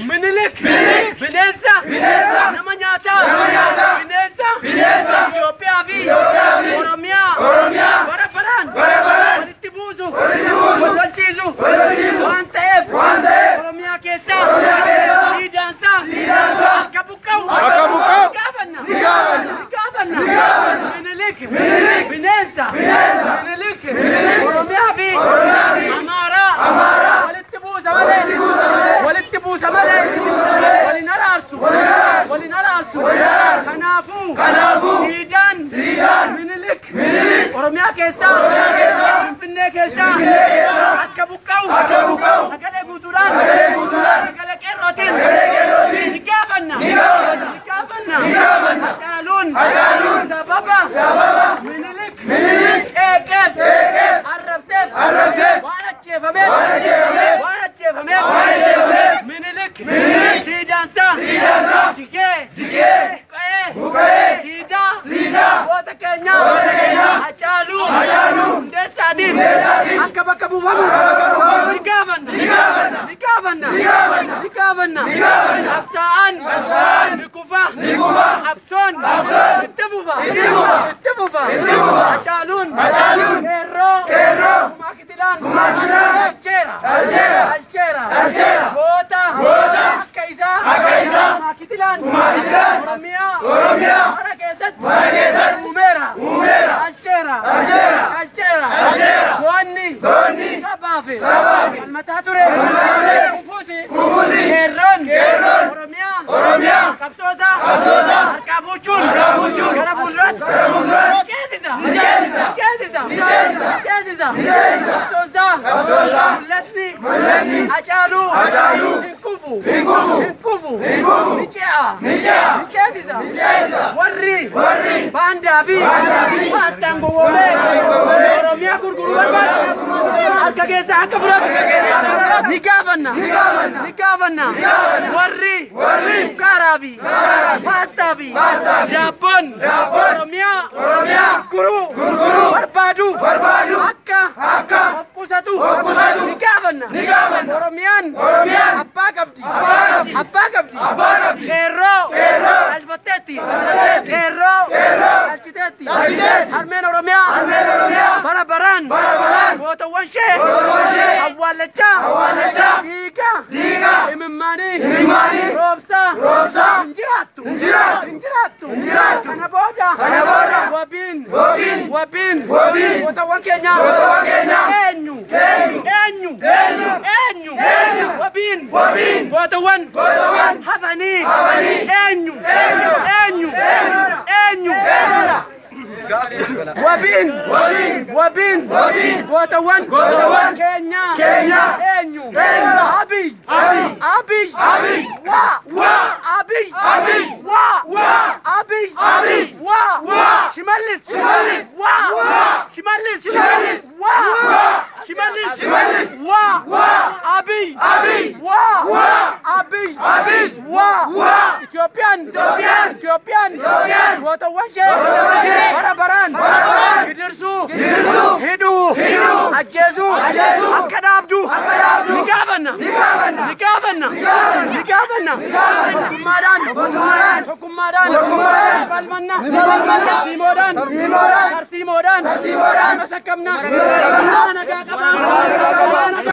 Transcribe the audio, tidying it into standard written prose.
Minilik, bineensa, nama nyaata, bineensa, Itoophiyaa fi Oromiyaa, bara baraan, walitti buusu, wal lolchiisu, waan ta'eef, Oromiyaa keessaa, siidaansaa, akka buqqa'u, ni gaafanna, Minilik, bineensa, Oromiyaa fi Amaaraa, walitti buusa malee, walin araarsu, kanaafuu, siidaan, Minilik, Oromiyaa keessaa, Finfinnee keessaa, akka buqqa'u, sagalee guutuudhaan, sagalee qeerrootiin, ni gaafanna, Hacaaluun, sababa, Minilik, eegeef, arrabseef, waan ajjeefameef, Minilik, siidaansaa, jigee, buqqa'ee, siidaa, goota keenya, Hacaaluu, Hundeessaatiin, akka bakka buufamu, ni gaafanna, qabsaa'aan, ni kufa, qabsoon, itti fufa, Hacaaluun, qeerroo, Kumaakitilaan, alcheera, goota, akka isaa, Kumaakitilaan, Oromiyaa, mara keessatti, uumeera, alcheera, goonni, sabaafi, falmataa ture, kufuusi, qeerroon, Oromiyaa, qabsoosaa, harkaa fuuchuun, gara fuulduraatti, ceesisa, qabsoosaa, mul'atni, Hacaaluu, hin kufu, ni ceesisa, warri, baandaa fi paastaan gowwoomee, Oromiyaa gurguruu barbaadu, harka keessaa akka fudhatu, ni gaafanna, warri, sukaaraa fi paastaa fi daabboon, Oromiyaa gurguruu barbaadu, akka of qusatu, ni gaafanna, Oromiyaan abbaa qabdi, qeerroo, albatteetti, alchiteetti, harmeen Oromiyaa, bara baraan, gootawwan ishee, awwaallachaa, dhiiga, imimmaanii, roobsaa, hin jiraattu, kana booda, wabiin, gootawwan keenya, eenyu, wabiin, gootawwan, hafanii, eenyu, wabiin, gootawwan, keenya, eenyu, Abiy, Shimallis, Itoophiyaan, gootawwan ishee, bara baraan, gidirsuu, hidhuu, ajjeesuu, akka dhaabdu, ni gaafanna, tokkummaadhaan, falmanna, tartiimoodhaan, masakkabna, nagaa qabaa.